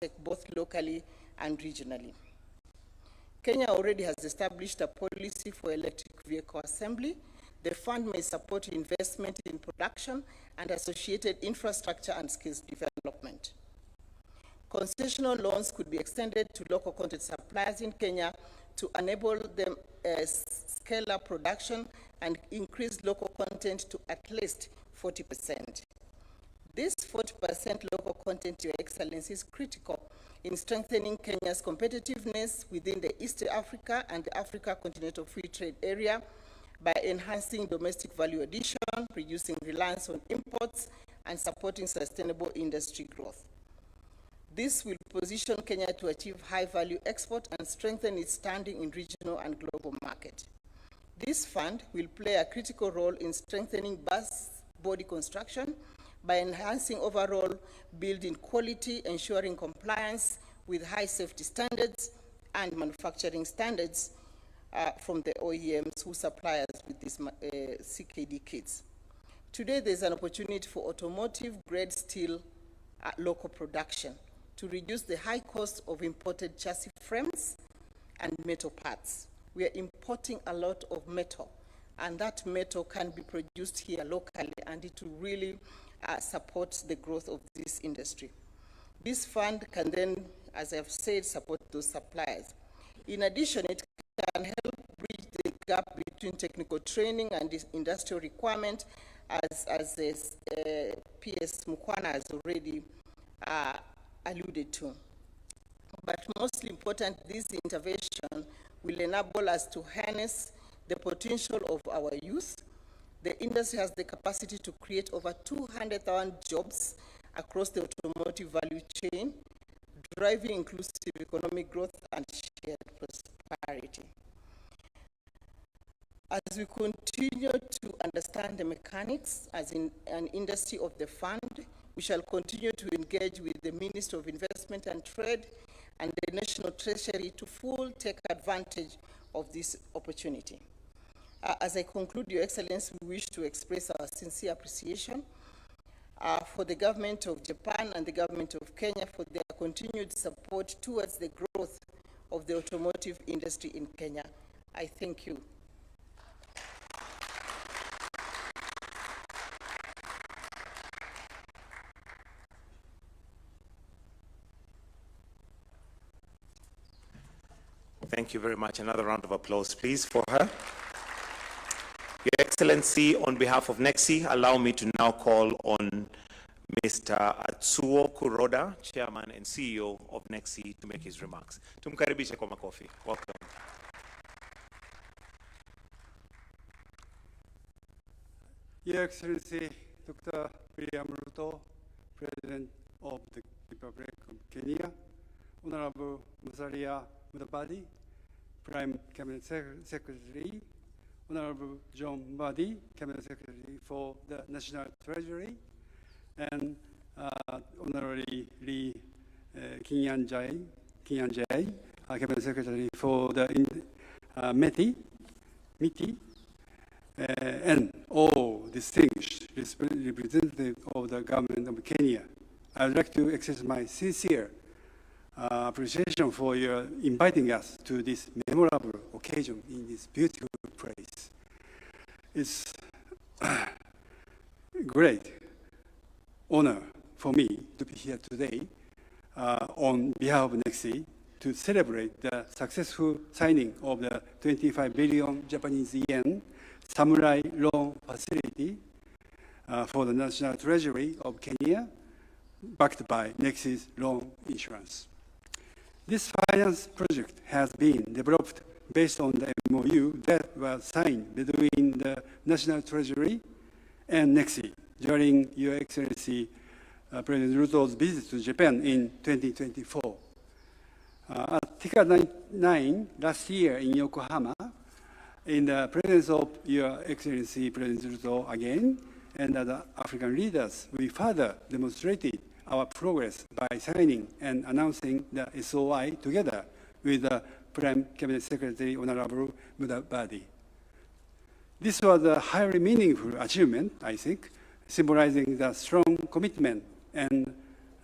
uptake both locally and regionally. Kenya already has established a policy for electric vehicle assembly. The fund may support investment in production and associated infrastructure and skills development. Concessional loans could be extended to local content suppliers in Kenya to enable them scale up production and increase local content to at least 40%. This 40% local content, Your Excellency, is critical in strengthening Kenya's competitiveness within the East Africa and the Africa Continental Free Trade Area by enhancing domestic value addition, reducing reliance on imports, and supporting sustainable industry growth. This will position Kenya to achieve high-value export and strengthen its standing in regional and global market. This fund will play a critical role in strengthening bus body construction by enhancing overall building quality, ensuring compliance with high safety standards and manufacturing standards from the OEMs who supply us with these CKD kits. Today, there's an opportunity for automotive-grade steel local production to reduce the high cost of imported chassis frames and metal parts. We are importing a lot of metal, and that metal can be produced here locally, and it will really support the growth of this industry. This fund can then, as I've said, support those suppliers. In addition, it can help bridge the gap between technical training and this industrial requirement, as PS Mukwana has already alluded to. But most important, this intervention will enable us to harness the potential of our youth. The industry has the capacity to create over 200,000 jobs across the automotive value chain, driving inclusive economic growth and shared prosperity. As we continue to understand the mechanics as in an industry of the fund, we shall continue to engage with the Ministry of Investment and Trade and the National Treasury to fully take advantage of this opportunity. As I conclude, Your Excellency, we wish to express our sincere appreciation for the government of Japan and the government of Kenya for their continued support towards the growth of the automotive industry in Kenya. I thank you. Thank you very much. Another round of applause, please, for her. Your Excellency, on behalf of NEXI, allow me to now call on Mr. Atsuo Kuroda, Chairman and CEO of NEXI, to make his remarks. Tumkaribishe kwa makofi. Welcome. Your Excellency, Dr. William Ruto, President of the Republic of Kenya, Honorable Musalia Mudavadi, Prime Cabinet Secretary, Honorable John Mbadi, Cabinet Secretary for the National Treasury, and Honorary Lee Kinyanjai, Cabinet Secretary for the MITI, and all distinguished representatives of the government of Kenya. I would like to express my sincere appreciation for your inviting us to this memorable occasion in this beautiful place. It's a great honor for me to be here today on behalf of NEXI to celebrate the successful signing of the 25 billion Japanese yen Samurai Loan Facility for the National Treasury of Kenya, backed by NEXI's loan insurance. This finance project has been developed based on the MOU that was signed between the National Treasury and NEXI during Your Excellency President Ruto's visit to Japan in 2024. At TICA 9 last year in Yokohama, in the presence of Your Excellency President Ruto again and other African leaders, we further demonstrated our progress by signing and announcing the SOI together with the Prime Cabinet Secretary, Honorable Mudavadi. This was a highly meaningful achievement, I think, symbolizing the strong commitment and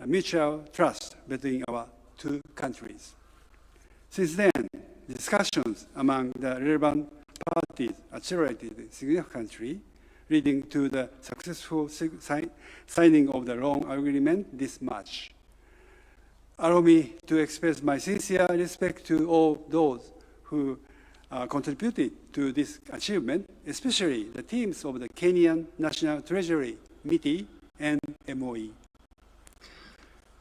mutual trust between our two countries. Since then, discussions among the relevant parties accelerated significantly, leading to the successful signing of the loan agreement this March. Allow me to express my sincere respect to all those who contributed to this achievement, especially the teams of the Kenyan National Treasury, MITI, and MOE.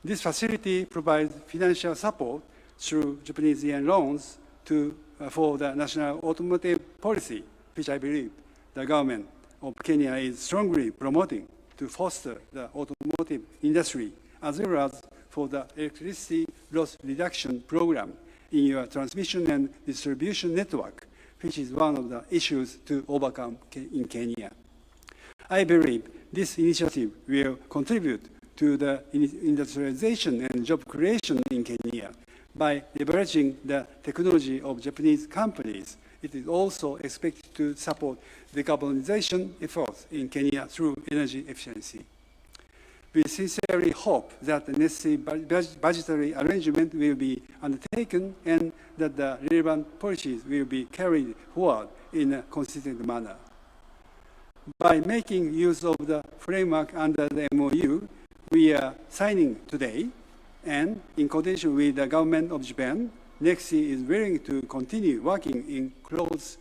This facility provides financial support through Japanese yen loans for the national automotive policy, which I believe the government of Kenya is strongly promoting to foster the automotive industry, as well as for the electricity loss reduction program in your transmission and distribution network, which is one of the issues to overcome in Kenya. I believe this initiative will contribute to the industrialization and job creation in Kenya. By leveraging the technology of Japanese companies, it is also expected to support decarbonization efforts in Kenya through energy efficiency. We sincerely hope that the necessary budgetary arrangement will be undertaken and that the relevant policies will be carried forward in a consistent manner. By making use of the framework under the MOU we are signing today, and in coordination with the government of Japan, NEXI is willing to continue working in close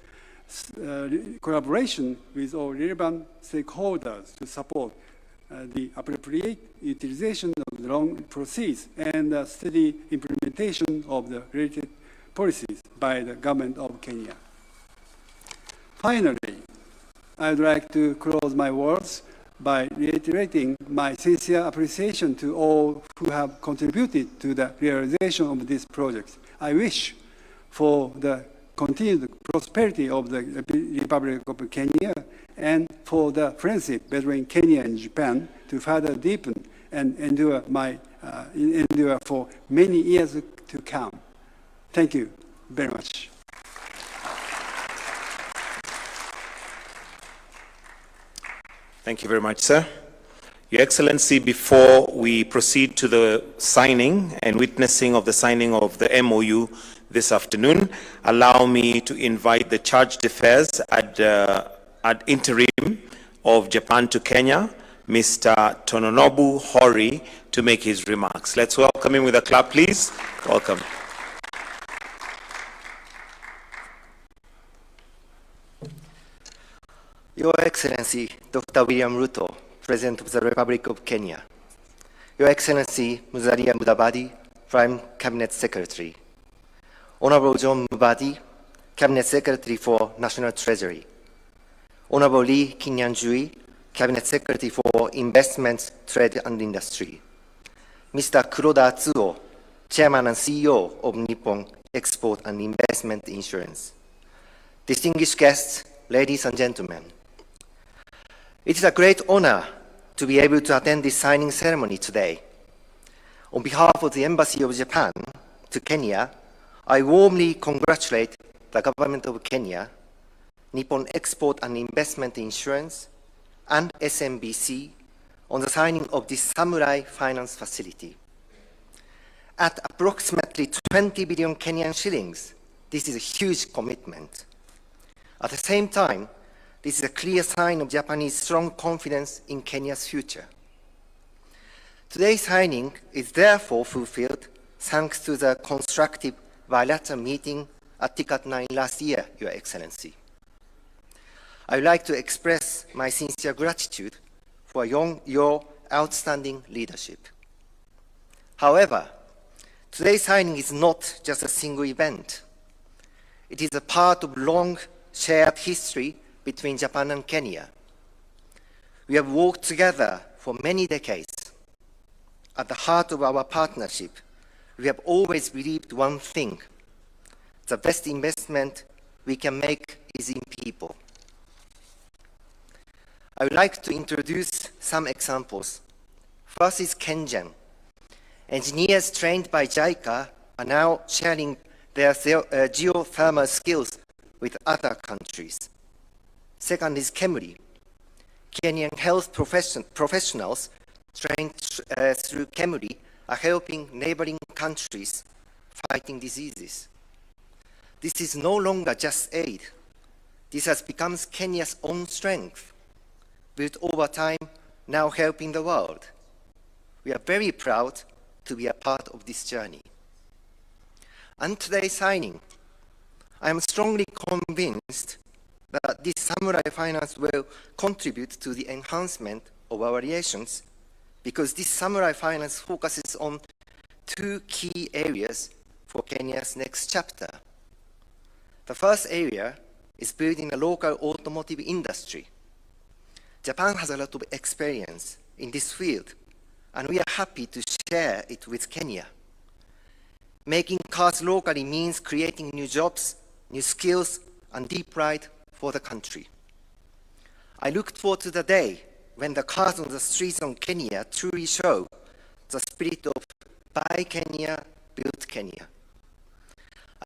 collaboration with all relevant stakeholders to support the appropriate utilization of the loan proceeds and the steady implementation of the related policies by the government of Kenya. Finally, I would like to close my words by reiterating my sincere appreciation to all who have contributed to the realization of this project. I wish for the continued prosperity of the Republic of Kenya and for the friendship between Kenya and Japan to further deepen and endure for many years to come. Thank you very much. Thank you very much, sir. Your Excellency, before we proceed to the signing and witnessing of the signing of the MOU this afternoon, allow me to invite the Charge d'Affaires ad interim of Japan to Kenya, Mr. Tononobu Hori, to make his remarks. Let's welcome him with a clap, please. Welcome. Your Excellency, Dr. William Ruto, President of the Republic of Kenya. Your Excellency, Musalia Mudavadi, Prime Cabinet Secretary. Honorable John Mubadi, Cabinet Secretary for National Treasury. Honorable Lee Kinyanjui, Cabinet Secretary for Investment, Trade and Industry. Mr. Kuroda Atsuo, Chairman and CEO of Nippon Export and Investment Insurance. Distinguished guests, ladies and gentlemen. It is a great honor to be able to attend this signing ceremony today. On behalf of the Embassy of Japan to Kenya, I warmly congratulate the government of Kenya, Nippon Export and Investment Insurance, and SMBC on the signing of this Samurai Finance Facility. At approximately 20 billion Kenyan shillings, this is a huge commitment. At the same time, this is a clear sign of Japanese strong confidence in Kenya's future. Today's signing is therefore fulfilled thanks to the constructive bilateral meeting at TICAD 9 last year, Your Excellency. I would like to express my sincere gratitude for your outstanding leadership. However, today's signing is not just a single event. It is a part of long shared history between Japan and Kenya. We have worked together for many decades. At the heart of our partnership, we have always believed one thing: the best investment we can make is in people. I would like to introduce some examples. First is KenGen. Engineers trained by JICA are now sharing their geothermal skills with other countries. Second is KEMRI. Kenyan health professionals through KEMURI are helping neighboring countries fighting diseases. This is no longer just aid. This has become Kenya's own strength, built over time, now helping the world. We are very proud to be a part of this journey. And today's signing, I am strongly convinced that this Samurai Finance will contribute to the enhancement of our relations, because this Samurai Finance focuses on two key areas for Kenya's next chapter. The first area is building a local automotive industry. Japan has a lot of experience in this field, and we are happy to share it with Kenya. Making cars locally means creating new jobs, new skills, and deep pride for the country. I look forward to the day when the cars on the streets of Kenya truly show the spirit of Buy Kenya, Build Kenya.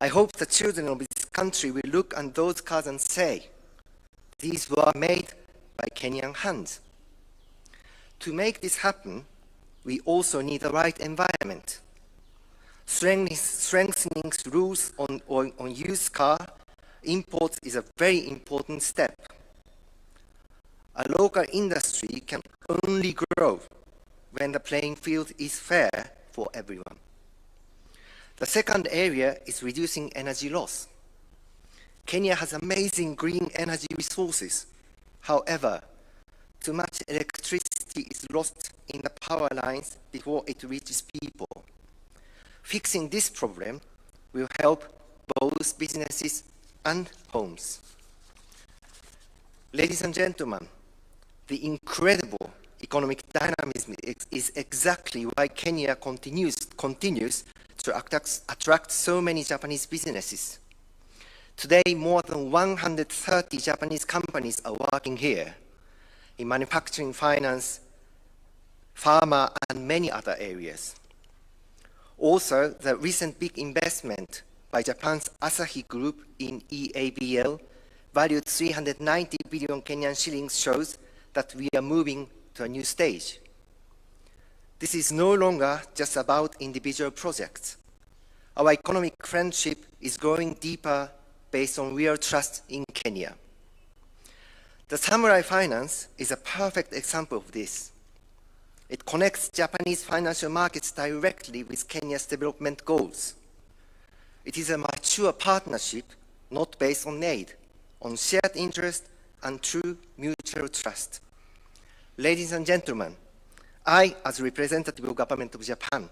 I hope the children of this country will look at those cars and say, these were made by Kenyan hands. To make this happen, we also need the right environment. Strengthening rules on used car imports is a very important step. A local industry can only grow when the playing field is fair for everyone. The second area is reducing energy loss. Kenya has amazing green energy resources. However, too much electricity is lost in the power lines before it reaches people. Fixing this problem will help both businesses and homes. Ladies and gentlemen, the incredible economic dynamism is exactly why Kenya continues to attract so many Japanese businesses. Today, more than 130 Japanese companies are working here in manufacturing, finance, pharma, and many other areas. Also, the recent big investment by Japan's Asahi Group in EABL, valued 390 billion Kenyan shillings, shows that we are moving to a new stage. This is no longer just about individual projects. Our economic friendship is growing deeper based on real trust in Kenya. The Samurai Finance is a perfect example of this. It connects Japanese financial markets directly with Kenya's development goals. It is a mature partnership, not based on aid, on shared interest and true mutual trust. Ladies and gentlemen, I, as representative of the Government of Japan,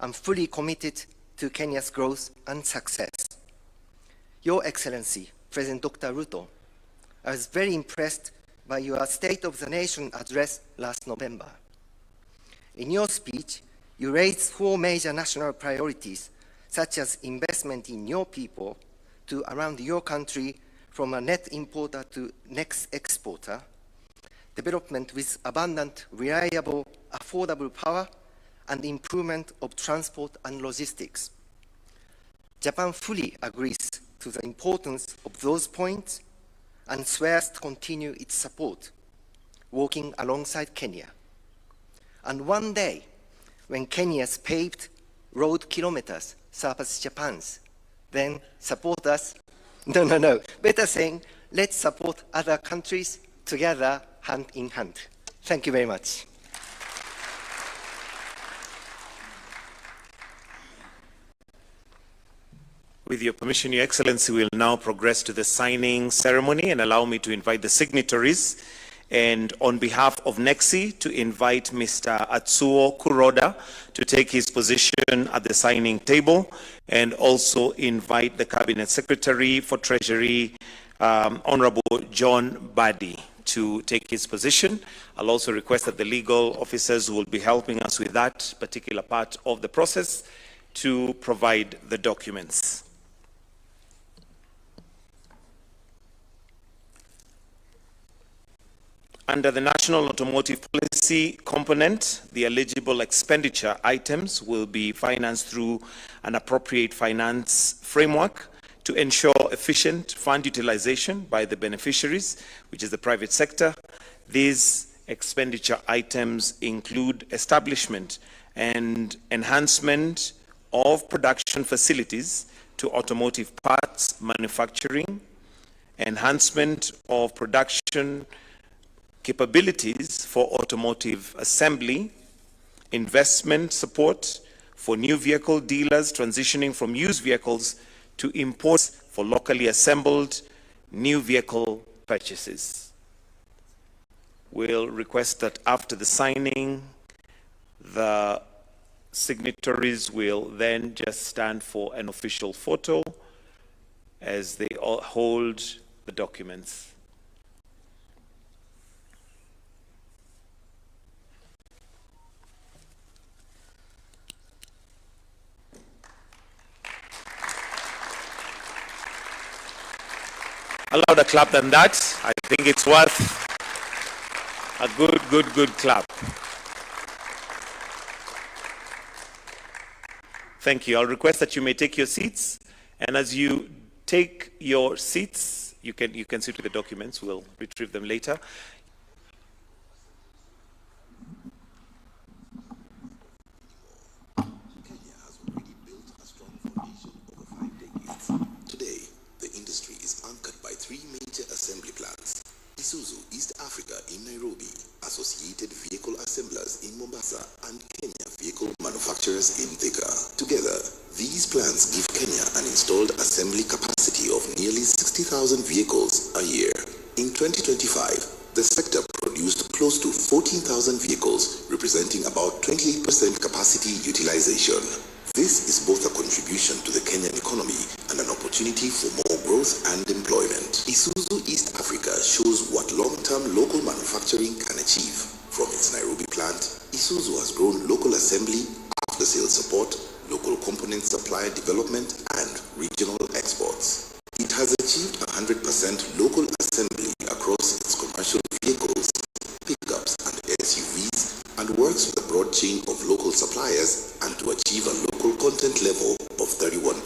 am fully committed to Kenya's growth and success. Your Excellency, President Dr. Ruto, I was very impressed by your State of the Nation address last November. In your speech, you raised 4 major national priorities, such as investment in your people to around your country from a net importer to next exporter, development with abundant, reliable, affordable power, and improvement of transport and logistics. Japan fully agrees to the importance of those points and swears to continue its support, working alongside Kenya. And one day, when Kenya's paved road kilometers surpass Japan's, then support us. No. Better saying, let's support other countries together, hand in hand. Thank you very much. With your permission, Your Excellency, we'll now progress to the signing ceremony, and allow me to invite the signatories, and on behalf of NEXI, to invite Mr. Atsuo Kuroda to take his position at the signing table, and also invite the Cabinet Secretary for Treasury, Honorable John Badi, to take his position. I'll also request that the legal officers who will be helping us with that particular part of the process to provide the documents. Under the National Automotive Policy component, the eligible expenditure items will be financed through an appropriate finance framework to ensure efficient fund utilization by the beneficiaries, which is the private sector. This expenditure items include establishment and enhancement of production facilities to automotive parts manufacturing, enhancement of production capabilities for automotive assembly, investment support for new vehicle dealers transitioning from used vehicles to imports for locally assembled new vehicle purchases. We'll request that after the signing, the signatories will then just stand for an official photo as they all hold the documents. A louder clap than that. I think it's worth a good clap. Thank you. I'll request that you may take your seats, and as you take your seats, you can sit with the documents. We'll retrieve them later. Kenya has already built a strong foundation over 5 decades. Today, the industry is anchored by 3 major assembly plants: Isuzu East Africa in Nairobi, Associated Vehicle Assemblers in Mombasa, and Kenya Vehicle Manufacturers in Thika. Together, these plants give Kenya an installed assembly capacity of nearly 60,000 vehicles a year. In 2025, the sector produced close to 14,000 vehicles, representing about 28% capacity utilization. This is both a contribution to the Kenyan economy and an opportunity for more growth and employment. Isuzu East Africa shows what long-term local manufacturing can achieve. From its Nairobi plant, Isuzu has grown local assembly, after-sales support, local component supply development, and regional exports. It has achieved 100% local assembly across its commercial vehicles, pickups, and SUVs, and works with a broad chain of local suppliers and to achieve a local content level of 31%.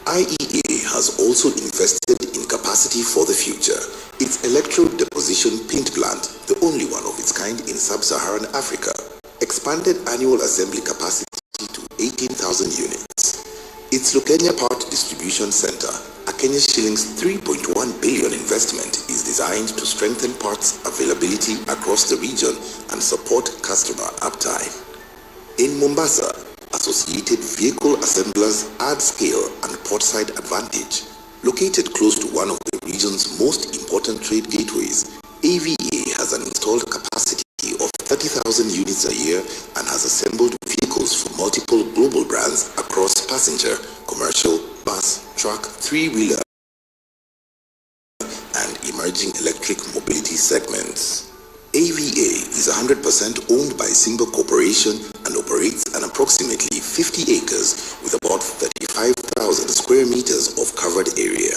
IEA has also invested in capacity for the future. Its electrode deposition paint plant, the only one of its kind in sub-Saharan Africa, expanded annual assembly capacity to 18,000 units. Its Lukenya Part Distribution Center, a Kenya shillings 3.1 billion investment, is designed to strengthen parts availability across the region and support customer uptime. In Mombasa, Associated Vehicle Assemblers add scale and portside advantage. Located close to one of the region's most important trade gateways, AVA has an installed capacity of 30,000 units a year and has assembled vehicles for multiple global brands across passenger, commercial, bus, truck, three-wheeler, and emerging electric mobility segments. AVA is 100% owned by Simba Corporation and operates an approximately 50 acres with about 35,000 square meters of covered area.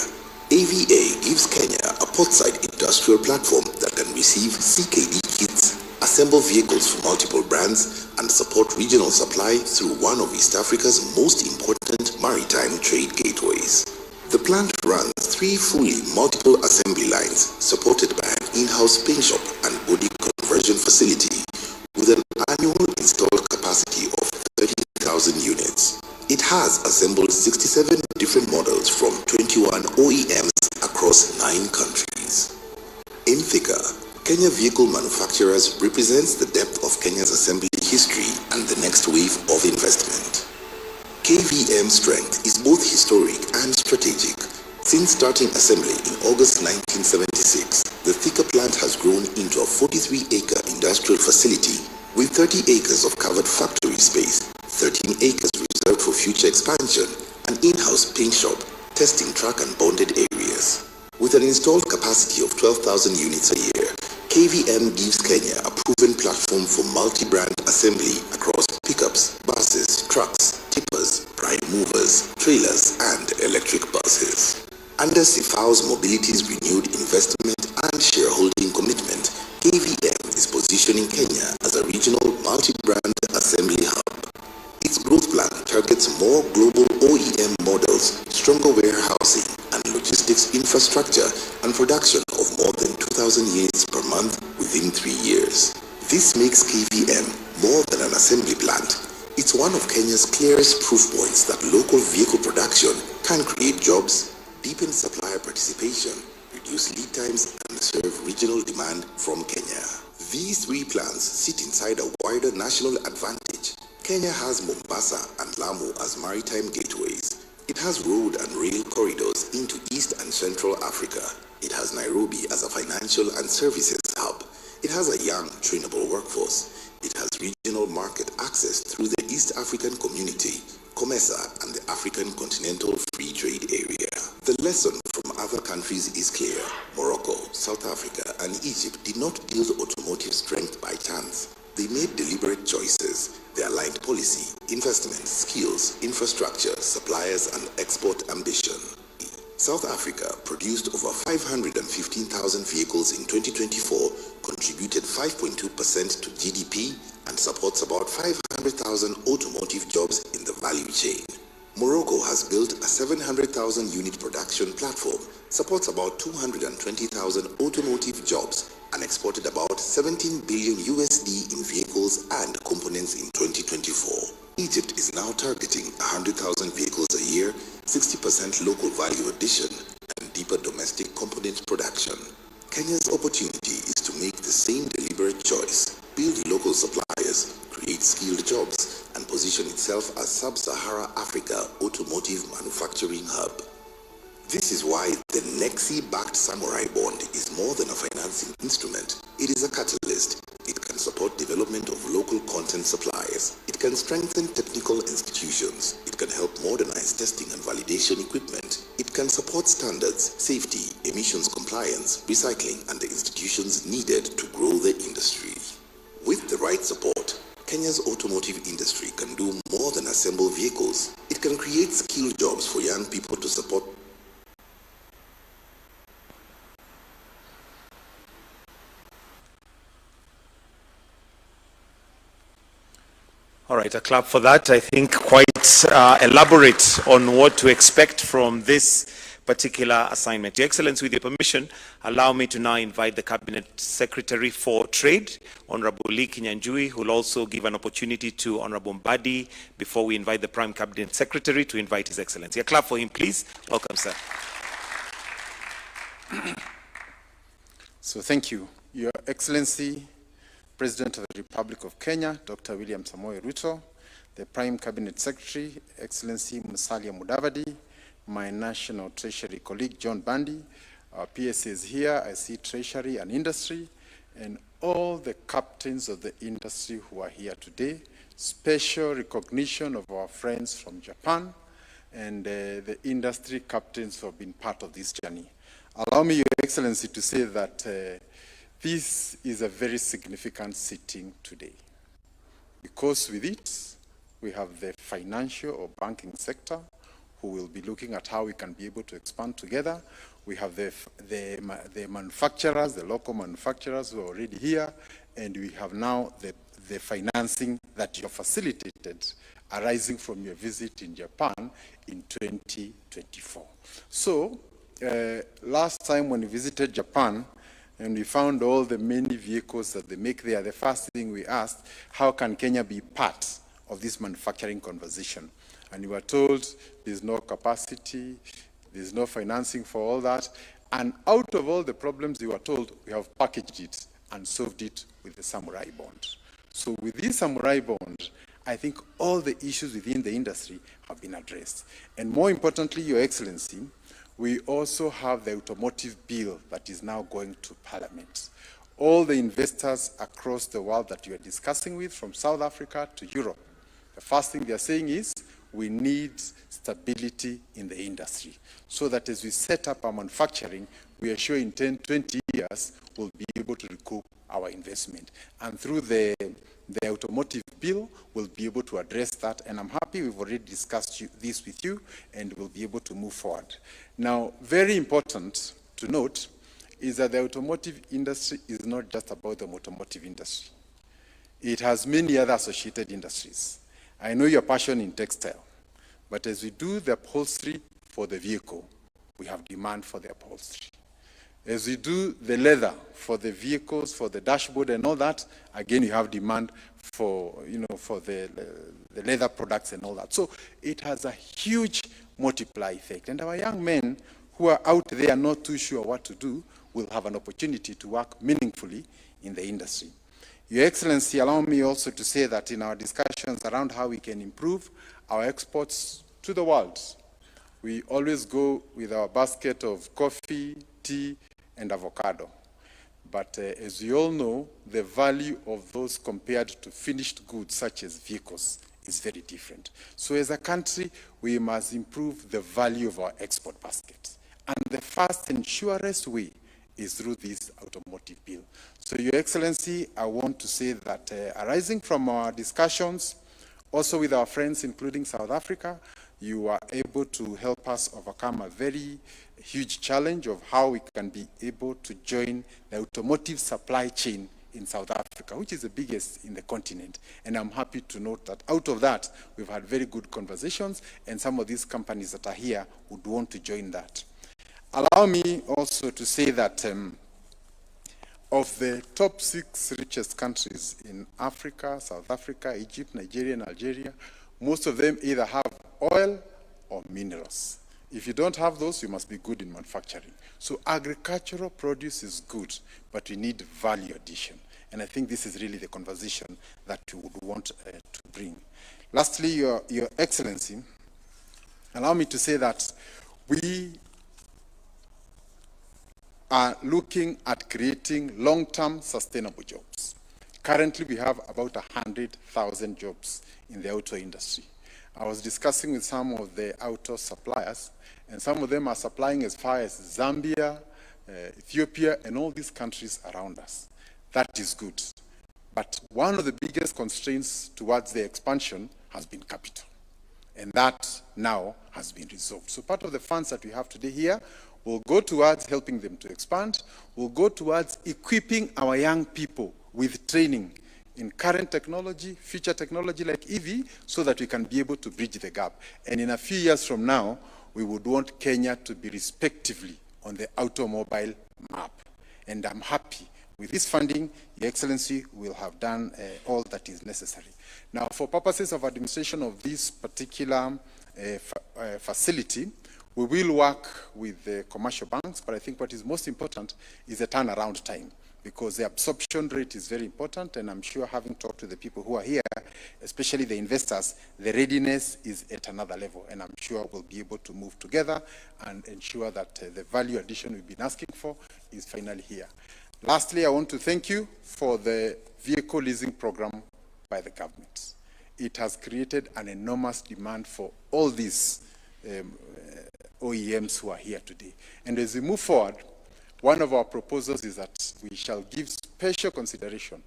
AVA gives Kenya a portside industrial platform that can receive CKD kits, assemble vehicles for multiple brands, and support regional supply through one of East Africa's most important maritime trade gateways. The plant runs 3 fully multiple assembly lines supported by an in-house paint shop and body conversion facility with an annual installed capacity of 30,000 units. It has assembled 67 different models from 21 OEMs across 9 countries. In Thika, Kenya Vehicle Manufacturers represents the depth of Kenya's assembly history and the next wave of investment. KVM's strength is both historic and strategic. Since starting assembly in August 1976, the Thika plant has grown into a 43-acre industrial facility with 30 acres of covered factory space, 13 acres reserved for future expansion, an in-house paint shop, testing truck and bonded areas. With an installed capacity of 12,000 units a year, KVM gives Kenya a proven platform for multi-brand assembly across pickups, buses, trucks, tippers, prime movers, trailers, and electric buses. Under Sifao's Mobility's renewed investment and shareholding commitment, KVM is positioning Kenya as a regional multi-brand assembly hub. Its growth plan targets more global OEM models, stronger warehousing and logistics infrastructure, and production of more than 2,000 units per month with within 3 years. This makes KVM more than an assembly plant. It's one of Kenya's clearest proof points that local vehicle production can create jobs, deepen supplier participation, reduce lead times, and serve regional demand from Kenya. These 3 plants sit inside a wider national advantage. Kenya has Mombasa and Lamu as maritime gateways. It has road and rail corridors into East and Central Africa. It has Nairobi as a financial and services hub. It has a young, trainable workforce. It has regional market access through the East African Community, COMESA, and the African Continental Free Trade Area. The lesson from other countries is clear. Morocco, South Africa, and Egypt did not build automotive strength by chance. They made deliberate choices. They aligned policy, investment, skills, infrastructure, suppliers, and export ambition. South Africa produced over 515,000 vehicles in 2024, contributed 5.2% to GDP, and supports about 500,000 automotive jobs in the value chain. Morocco has built a 700,000 unit production platform, supports about 220,000 automotive jobs, and exported about 17 billion USD in vehicles and components in 2024. Egypt is now targeting 100,000 vehicles a year, 60% local value addition, and deeper domestic component production. Kenya's opportunity is to make the same deliberate choice, build local suppliers, create skilled jobs, and position itself as Sub-Sahara Africa automotive manufacturing hub. This is why the NEXI-backed Samurai Bond is more than a financing instrument. It is a catalyst. It can support development of local content suppliers. It can strengthen technical institutions. It can help modernize testing and validation equipment. It can support standards, safety, emissions compliance, recycling, and the institutions needed to grow the industry. With the right support, Kenya's automotive industry can do more than assemble vehicles. It can create skilled jobs for young people to support. All right, a clap for that. I think quite elaborate on what to expect from this particular assignment. Your Excellency, with your permission, allow me to now invite the Cabinet Secretary for Trade, Honorable Lee Kinyanjui, who will also give an opportunity to Honorable Mbadi before we invite the Prime Cabinet Secretary to invite His Excellency. A clap for him, please. Welcome, sir. So thank you. Your Excellency, President of the Republic of Kenya, Dr. William Samoei Ruto, the Prime Cabinet Secretary, Excellency Musalia Mudavadi, my National Treasury colleague, John Bandi, our PSAs here, I see Treasury and Industry, and all the captains of the industry who are here today. Special recognition of our friends from Japan and the industry captains who have been part of this journey. Allow me, Your Excellency, to say that this is a very significant sitting today, because with it, we have the financial or banking sector who will be looking at how we can be able to expand together. We have the manufacturers, the local manufacturers who are already here, and we have now the financing that you have facilitated arising from your visit in Japan in 2024. So, last time when we visited Japan, and we found all the many vehicles that they make there, the first thing we asked, how can Kenya be part of this manufacturing conversation? And we were told there's no capacity, there's no financing for all that. And out of all the problems we were told, we have packaged it and solved it with the Samurai Bond. So with this Samurai Bond, I think all the issues within the industry have been addressed. And more importantly, Your Excellency, we also have the automotive bill that is now going to Parliament. All the investors across the world that you are discussing with, from South Africa to Europe, the first thing they are saying is, we need stability in the industry, so that as we set up our manufacturing, we are sure in 10, 20 years, we'll be able to recoup our investment. And through the automotive bill, we'll be able to address that. And I'm happy we've already discussed this with you, and we'll be able to move forward. Now, very important to note is that the automotive industry is not just about the automotive industry. It has many other associated industries. I know your passion in textile, but as we do the upholstery for the vehicle, we have demand for the upholstery. As we do the leather for the vehicles, for the dashboard and all that, again, you have demand for, for the leather products and all that. So it has a huge multiply effect. And our young men who are out there not too sure what to do will have an opportunity to work meaningfully in the industry. Your Excellency, allow me also to say that in our discussions around how we can improve our exports to the world, we always go with our basket of coffee, tea, and avocado. But as you all know, the value of those compared to finished goods such as vehicles is very different. So as a country, we must improve the value of our export basket. And the first and surest way is through this automotive bill. So Your Excellency, I want to say that arising from our discussions, also with our friends, including South Africa, you are able to help us overcome a very huge challenge of how we can be able to join the automotive supply chain in South Africa, which is the biggest in the continent. And I'm happy to note that out of that, we've had very good conversations, and some of these companies that are here would want to join that. Allow me also to say that of the top 6 richest countries in Africa, South Africa, Egypt, Nigeria, and Algeria, most of them either have oil or minerals. If you don't have those, you must be good in manufacturing. So agricultural produce is good, but we need value addition. And I think this is really the conversation that we would want to bring. Lastly, Your Excellency, allow me to say that we are looking at creating long-term sustainable jobs. Currently, we have about 100,000 jobs in the auto industry. I was discussing with some of the auto suppliers, and some of them are supplying as far as Zambia, Ethiopia, and all these countries around us. That is good. But one of the biggest constraints towards the expansion has been capital. And that now has been resolved. So part of the funds that we have today here will go towards helping them to expand, will go towards equipping our young people with training in current technology, future technology like EV, so that we can be able to bridge the gap. And in a few years from now, we would want Kenya to be respectively on the automobile map. And I'm happy with this funding, Your Excellency will have done all that is necessary. Now, for purposes of administration of this particular facility, we will work with the commercial banks, but I think what is most important is the turnaround time, because the absorption rate is very important, and I'm sure, having talked to the people who are here, especially the investors, the readiness is at another level, and I'm sure we'll be able to move together and ensure that the value addition we've been asking for is finally here. Lastly, I want to thank you for the vehicle leasing program by the government. It has created an enormous demand for all these OEMs who are here today. And as we move forward, one of our proposals is that we shall give special consideration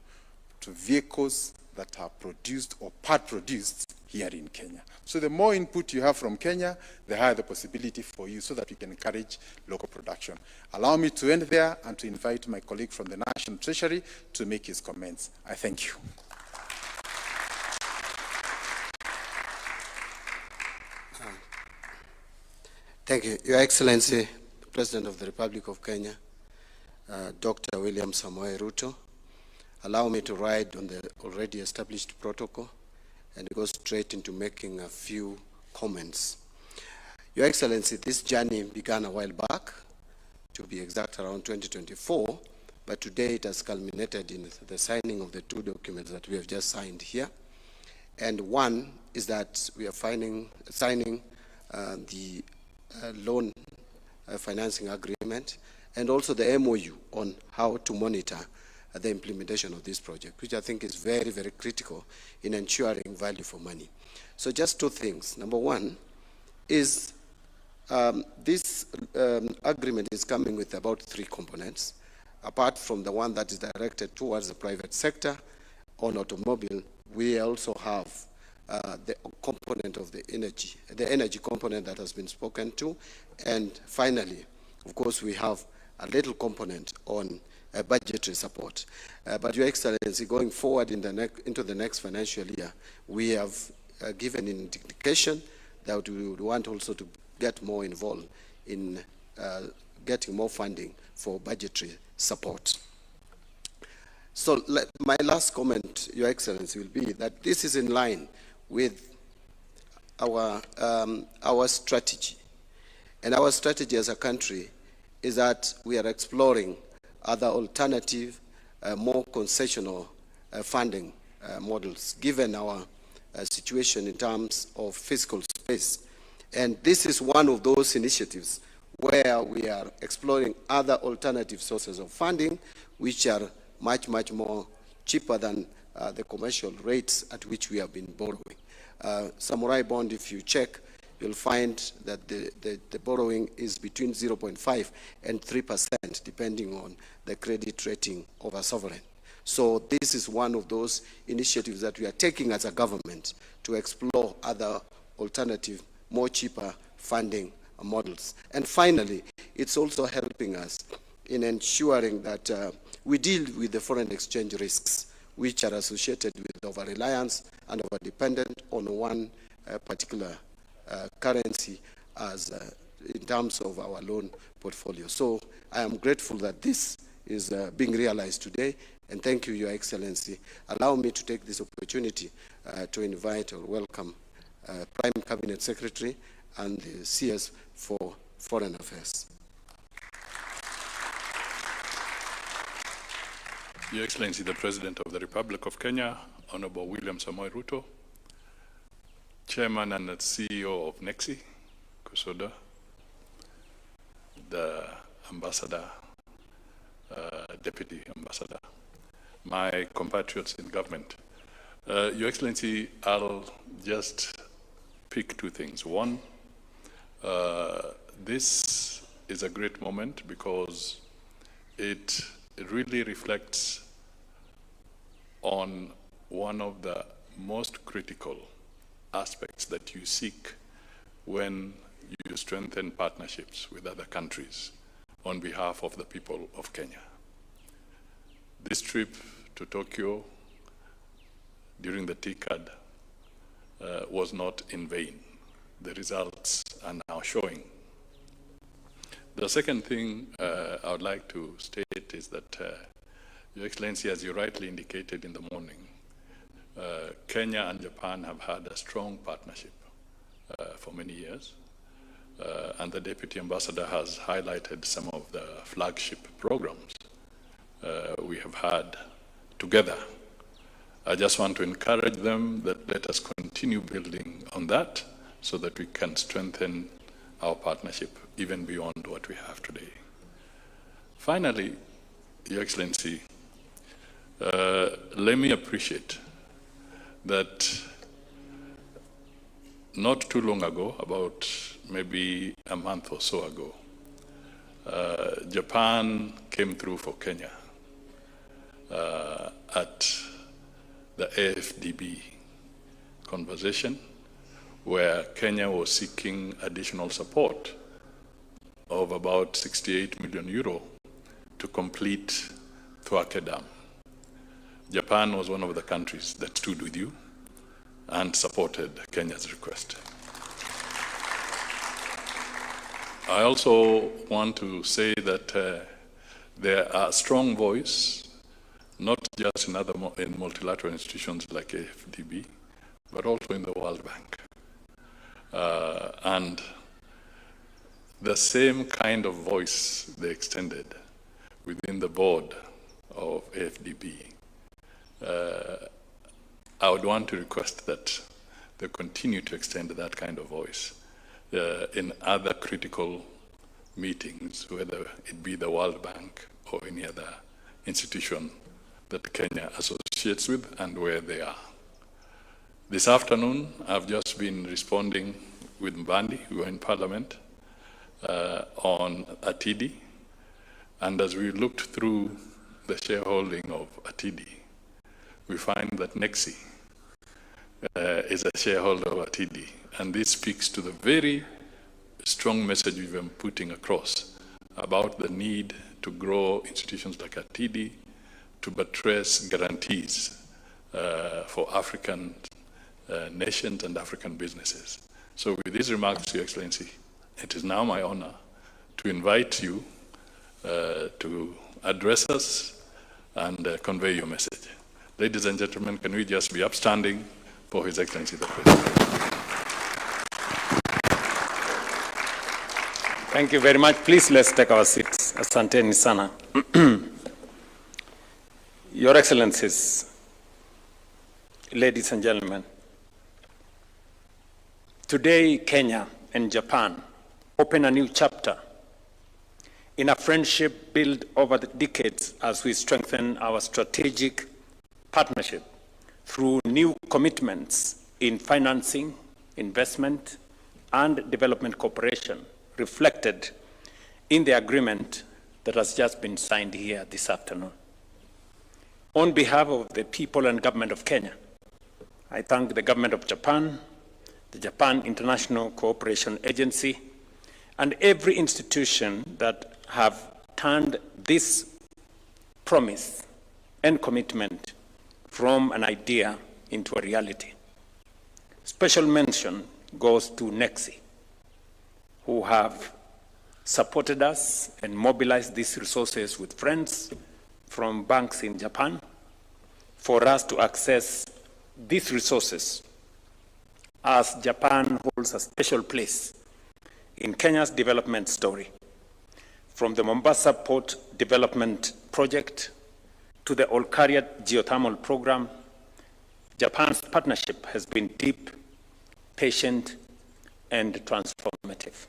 to vehicles that are produced or part-produced here in Kenya. So the more input you have from Kenya, the higher the possibility for you, so that we can encourage local production. Allow me to end there and to invite my colleague from the National Treasury to make his comments. I thank you. Thank you. Your Excellency, President of the Republic of Kenya, Dr. William Samoei Ruto, allow me to ride on the already established protocol and go straight into making a few comments. Your Excellency, this journey began a while back, to be exact around 2024, but today it has culminated in the signing of the 2 documents that we have just signed here. And one is that we are signing the loan financing agreement, and also the MOU on how to monitor the implementation of this project, which I think is very, very critical in ensuring value for money. So just 2 things. Number one is this agreement is coming with about 3 components. Apart from the one that is directed towards the private sector on automobile, we also have the component of the energy component that has been spoken to. And finally, of course, we have a little component on budgetary support. But Your Excellency, going forward into the next financial year, we have given an indication that we would want also to get more involved in getting more funding for budgetary support. So my last comment, Your Excellency, will be that this is in line with our strategy. And our strategy as a country is that we are exploring other alternative, more concessional funding models, given our situation in terms of fiscal space. And this is one of those initiatives where we are exploring other alternative sources of funding, which are much, much more cheaper than the commercial rates at which we have been borrowing. Samurai bond, if you check, you'll find that the borrowing is between 0.5 and 3%, depending on the credit rating of a sovereign. So this is one of those initiatives that we are taking as a government to explore other alternative, more cheaper funding models. And finally, it's also helping us in ensuring that we deal with the foreign exchange risks which are associated with over-reliance and over-dependent on one particular currency as in terms of our loan portfolio. So I am grateful that this is being realized today, and thank you, Your Excellency. Allow me to take this opportunity to invite or welcome Prime Cabinet Secretary and the CS for Foreign Affairs. Your Excellency, the President of the Republic of Kenya, Honorable William Samoei Ruto, Chairman and CEO of NEXI, Kusoda, the Ambassador, Deputy Ambassador, my compatriots in government. Your Excellency, I'll just pick two things. One, this is a great moment because it really reflects on one of the most critical aspects that you seek when you strengthen partnerships with other countries on behalf of the people of Kenya. This trip to Tokyo during the TICAD was not in vain. The results are now showing. The second thing I would like to state is that, Your Excellency, as you rightly indicated in the morning, Kenya and Japan have had a strong partnership for many years, and the Deputy Ambassador has highlighted some of the flagship programs we have had together. I just want to encourage them that let us continue building on that so that we can strengthen our partnership even beyond what we have today. Finally, Your Excellency, let me appreciate that not too long ago, about maybe a month or so ago, Japan came through for Kenya at the AFDB conversation, where Kenya was seeking additional support of about 68 million euro to complete Thwake Dam. Japan was one of the countries that stood with you and supported Kenya's request. I also want to say that there are strong voice, not just in multilateral institutions like AFDB, but also in the World Bank. And the same kind of voice they extended within the board of AFDB. I would want to request that they continue to extend that kind of voice in other critical meetings, whether it be the World Bank or any other institution that Kenya associates with and where they are. This afternoon, I've just been responding with Mbandi, who are in Parliament, on Atidi. And as we looked through the shareholding of Atidi, we find that NEXI is a shareholder of Atidi. And this speaks to the very strong message we've been putting across about the need to grow institutions like Atidi, to buttress guarantees for African nations and African businesses. So with these remarks, Your Excellency, it is now my honor to invite you to address us and convey your message. Ladies and gentlemen, can we just be upstanding for His Excellency the President? Thank you very much. Please, let's take our seats. Asanteni sana. Your Excellencies, ladies and gentlemen, today Kenya and Japan open a new chapter in a friendship built over the decades as we strengthen our strategic partnership through new commitments in financing, investment, and development cooperation reflected in the agreement that has just been signed here this afternoon. On behalf of the people and government of Kenya, I thank the government of Japan, the Japan International Cooperation Agency, and every institution that have turned this promise and commitment from an idea into a reality. Special mention goes to NEXI, who have supported us and mobilized these resources with friends from banks in Japan for us to access these resources, as Japan holds a special place in Kenya's development story. From the Mombasa Port Development Project to the Olkaria Geothermal Program, Japan's partnership has been deep, patient, and transformative.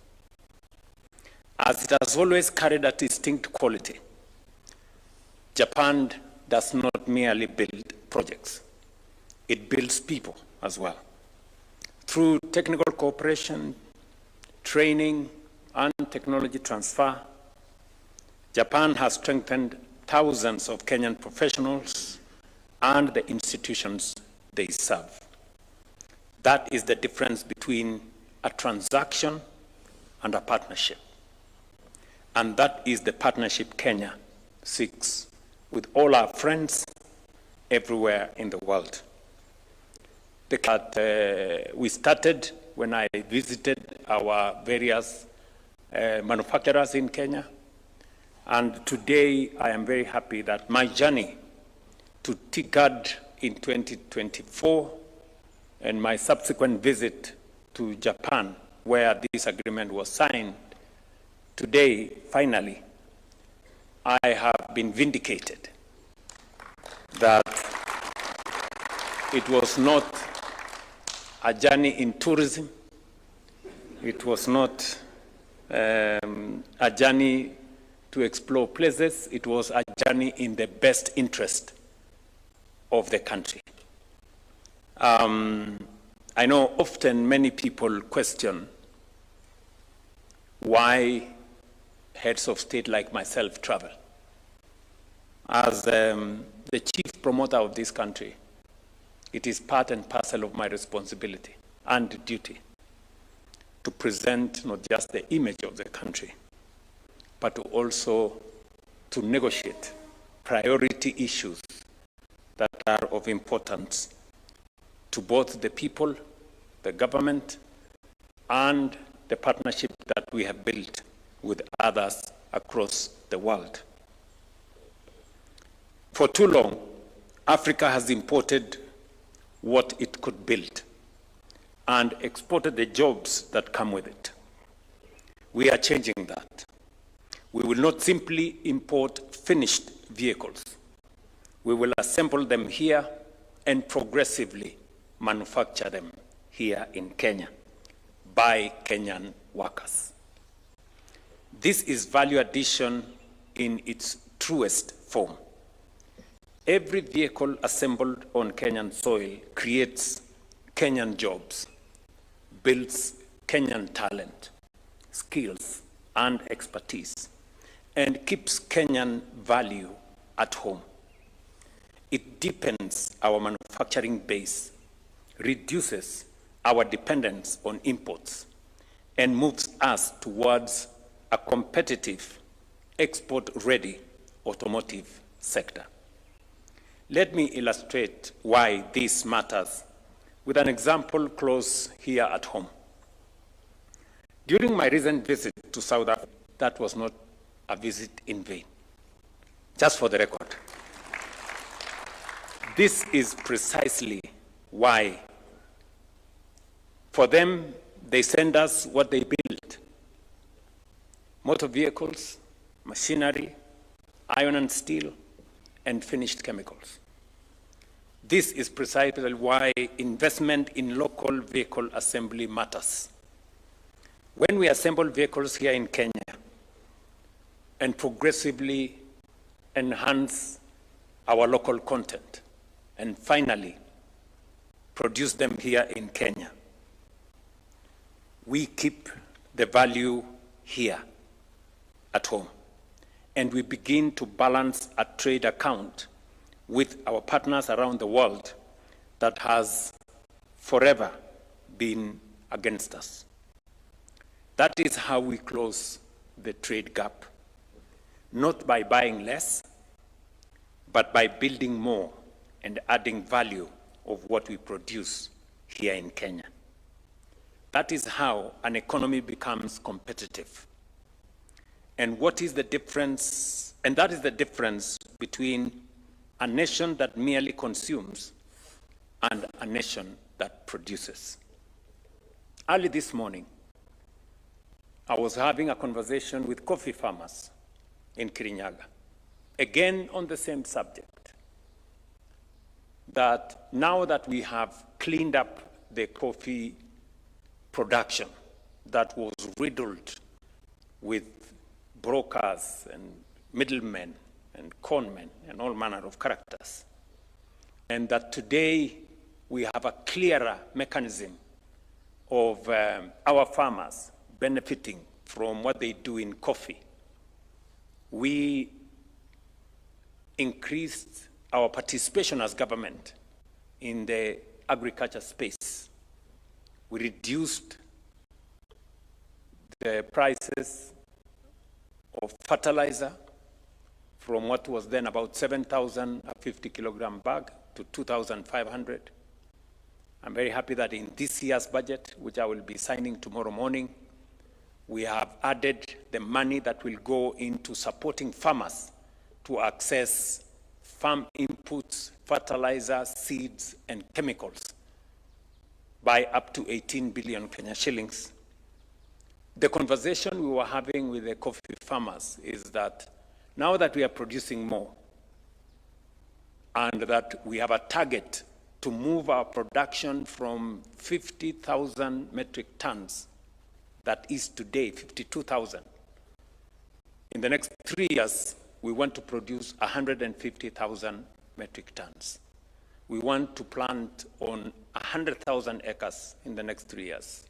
As it has always carried a distinct quality, Japan does not merely build projects, it builds people as well. Through technical cooperation, training, and technology transfer, Japan has strengthened thousands of Kenyan professionals and the institutions they serve. That is the difference between a transaction and a partnership. And that is the partnership Kenya seeks with all our friends everywhere in the world. We started when I visited our various manufacturers in Kenya. And today I am very happy that my journey to TICAD in 2024 and my subsequent visit to Japan, where this agreement was signed, today, finally, I have been vindicated that it was not a journey in tourism, it was not a journey to explore places, it was a journey in the best interest of the country. I know often many people question why heads of state like myself travel. As the chief promoter of this country, it is part and parcel of my responsibility and duty to present not just the image of the country, but also to negotiate priority issues that are of importance to both the people, the government, and the partnership that we have built with others across the world. For too long, Africa has imported what it could build and exported the jobs that come with it. We are changing that. We will not simply import finished vehicles. We will assemble them here and progressively manufacture them here in Kenya by Kenyan workers. This is value addition in its truest form. Every vehicle assembled on Kenyan soil creates Kenyan jobs, builds Kenyan talent, skills, and expertise, and keeps Kenyan value at home. It deepens our manufacturing base, reduces our dependence on imports, and moves us towards a competitive, export-ready automotive sector. Let me illustrate why this matters with an example close here at home. During my recent visit to South Africa, that was not a visit in vain. Just for the record. This is precisely why, for them, they send us what they build: motor vehicles, machinery, iron and steel, and finished chemicals. This is precisely why investment in local vehicle assembly matters. When we assemble vehicles here in Kenya and progressively enhance our local content, and finally produce them here in Kenya, we keep the value here at home, and we begin to balance a trade account with our partners around the world that has forever been against us. That is how we close the trade gap, not by buying less, but by building more and adding value of what we produce here in Kenya. That is how an economy becomes competitive. And what is the difference? And that is the difference between a nation that merely consumes and a nation that produces. Early this morning, I was having a conversation with coffee farmers in Kirinyaga, again on the same subject, that now that we have cleaned up the coffee production that was riddled with brokers and middlemen and conmen and all manner of characters, and that today we have a clearer mechanism of our farmers benefiting from what they do in coffee. We increased our participation as government in the agriculture space. We reduced the prices of fertilizer from what was then about 7,000 a 50-kilogram bag to 2,500. I'm very happy that in this year's budget, which I will be signing tomorrow morning, we have added the money that will go into supporting farmers to access farm inputs, fertilizer, seeds, and chemicals by up to 18 billion Kenya shillings. The conversation we were having with the coffee farmers is that now that we are producing more and that we have a target to move our production from 50,000 metric tons, that is today 52,000. In the next 3 years, we want to produce 150,000 metric tons. We want to plant on 100,000 acres in the next 3 years.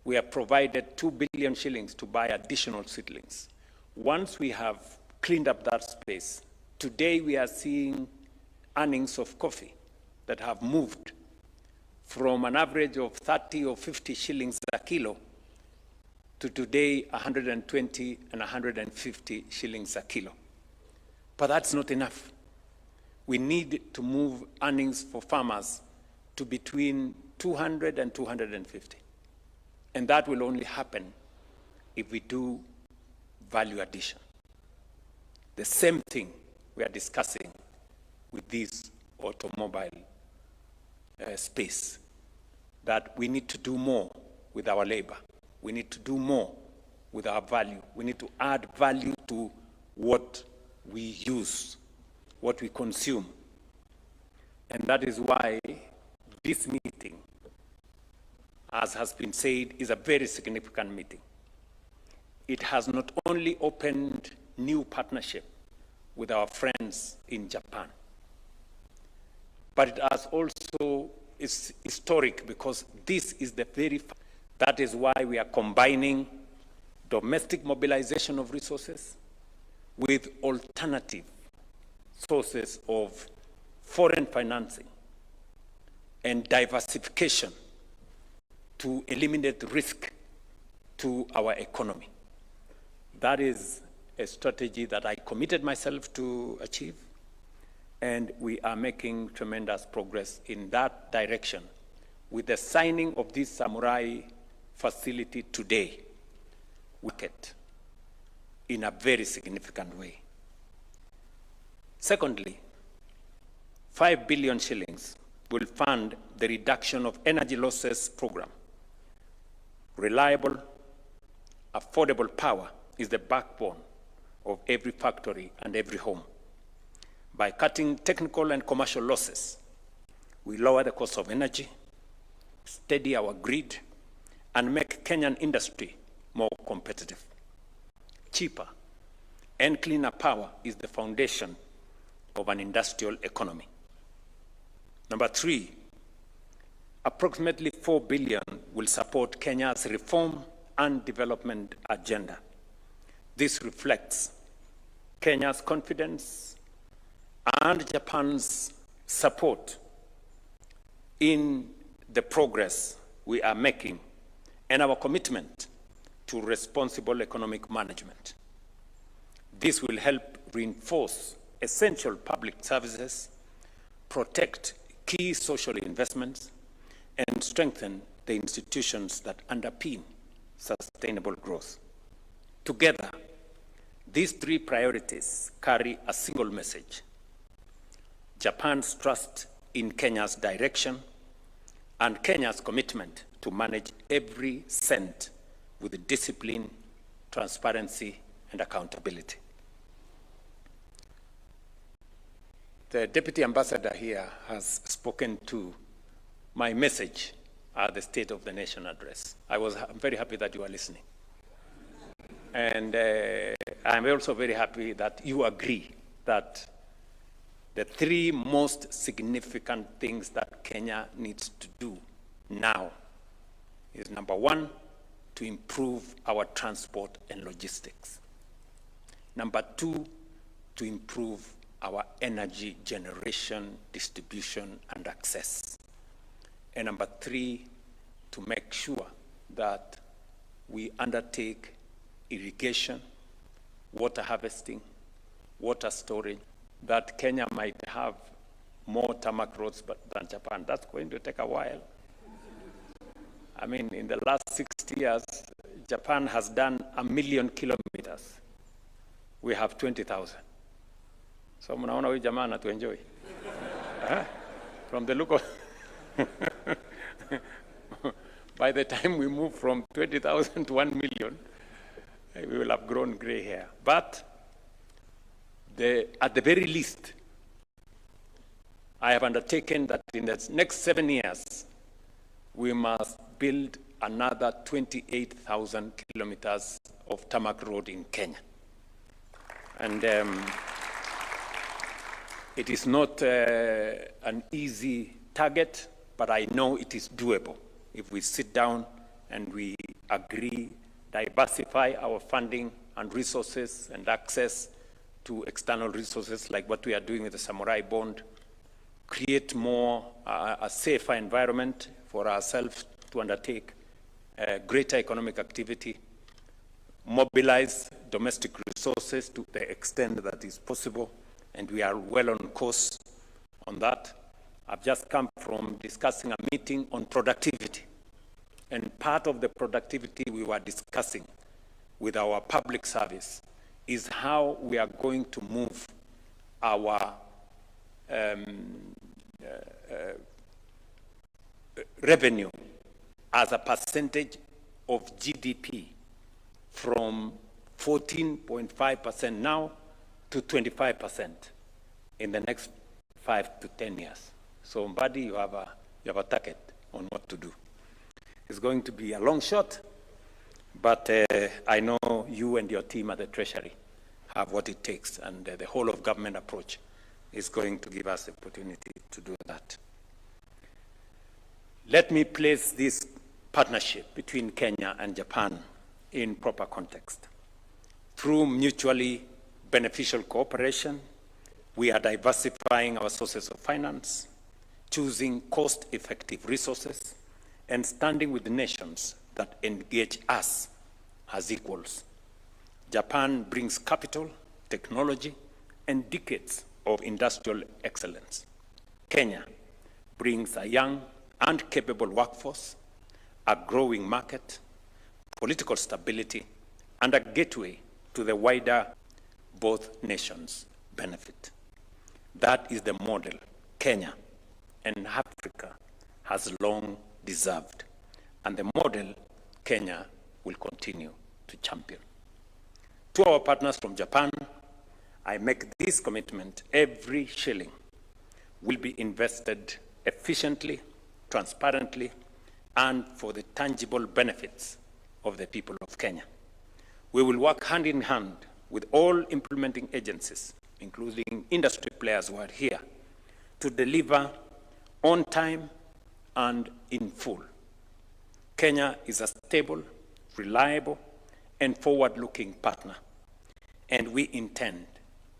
We have provided 2 billion shillings to buy additional seedlings. Once we have cleaned up that space, today we are seeing earnings of coffee that have moved from an average of 30 or 50 shillings a kilo to today 120 and 150 shillings a kilo. But that's not enough. We need to move earnings for farmers to between 200 and 250. And that will only happen if we do value addition. The same thing we are discussing with this automobile space, that we need to do more with our labor. We need to do more with our value. We need to add value to what we use, what we consume. And that is why this meeting, as has been said, is a very significant meeting. It has not only opened new partnership with our friends in Japan, but it has also is historic because this is the very, that is why we are combining domestic mobilization of resources with alternative sources of foreign financing and diversification to eliminate risk to our economy. That is a strategy that I committed myself to achieve, and we are making tremendous progress in that direction with the signing of this Samurai facility today. in a very significant way. Secondly, 5 billion shillings will fund the reduction of energy losses program. Reliable, affordable power is the backbone of every factory and every home. By cutting technical and commercial losses, we lower the cost of energy, steady our grid, and make Kenyan industry more competitive. Cheaper and cleaner power is the foundation of an industrial economy. Number 3, approximately 4 billion will support Kenya's reform and development agenda. This reflects Kenya's confidence and Japan's support in the progress we are making and our commitment to responsible economic management. This will help reinforce essential public services, protect key social investments, and strengthen the institutions that underpin sustainable growth. Together, these 3 priorities carry a single message: Japan's trust in Kenya's direction and Kenya's commitment to manage every cent with discipline, transparency, and accountability. The Deputy Ambassador here has spoken to my message at the State of the Nation address. I'm very happy that you are listening. And I'm also very happy that you agree that the 3 most significant things that Kenya needs to do now is, number 1, to improve our transport and logistics. Number 2, to improve our energy generation, distribution, and access. And number 3, to make sure that we undertake irrigation, water harvesting, water storage, that Kenya might have more tarmac roads than Japan. That's going to take a while. I mean, in the last 60 years, Japan has done 1 million kilometers. We have 20,000. So mnaona huyu jamaa anatuenjoy. From the look of by the time we move from 20,000 to 1 million, we will have grown gray hair. But at the very least, I have undertaken that in the next 7 years, we must build another 28,000 kilometers of tarmac road in Kenya. And it is not an easy target, but I know it is doable if we sit down and we agree, diversify our funding and resources and access to external resources like what we are doing with the Samurai Bond, create more a safer environment for ourselves to undertake greater economic activity, mobilize domestic resources to the extent that is possible, and we are well on course on that. I've just come from discussing a meeting on productivity, and part of the productivity we were discussing with our public service is how we are going to move our revenue as a percentage of GDP from 14.5% now to 25% in the next 5 to 10 years. So, Mbadi, you have a target on what to do. It's going to be a long shot, but I know you and your team at the Treasury have what it takes, and the whole of government approach is going to give us the opportunity to do that. Let me place this partnership between Kenya and Japan in proper context. Through mutually beneficial cooperation, we are diversifying our sources of finance, choosing cost-effective resources, and standing with the nations that engage us as equals. Japan brings capital, technology, and decades of industrial excellence. Kenya brings a young and capable workforce, a growing market, political stability, and a gateway to the wider both nations benefit. That is the model Kenya and Africa has long deserved, and the model Kenya will continue to champion. To our partners from Japan, I make this commitment: every shilling will be invested efficiently, transparently, and for the tangible benefits of the people of Kenya. We will work hand in hand with all implementing agencies, including industry players who are here, to deliver on time and in full. Kenya is a stable, reliable, and forward-looking partner, and we intend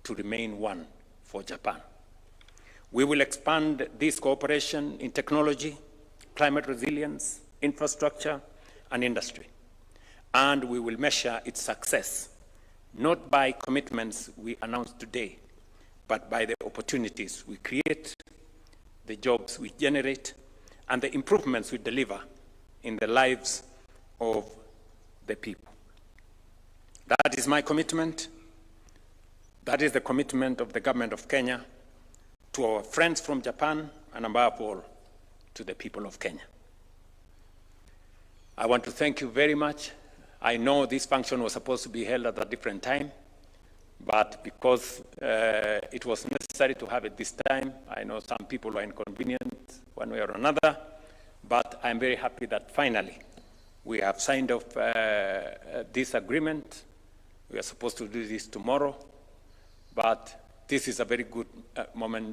to remain one for Japan. We will expand this cooperation in technology, climate resilience, infrastructure, and industry. And we will measure its success not by commitments we announce today, but by the opportunities we create, the jobs we generate, and the improvements we deliver in the lives of the people. That is my commitment. That is the commitment of the government of Kenya to our friends from Japan, and above all, to the people of Kenya. I want to thank you very much. I know this function was supposed to be held at a different time, but because it was necessary to have it this time, I know some people were inconvenienced one way or another, but I'm very happy that finally we have signed off this agreement. We are supposed to do this tomorrow, but this is a very good moment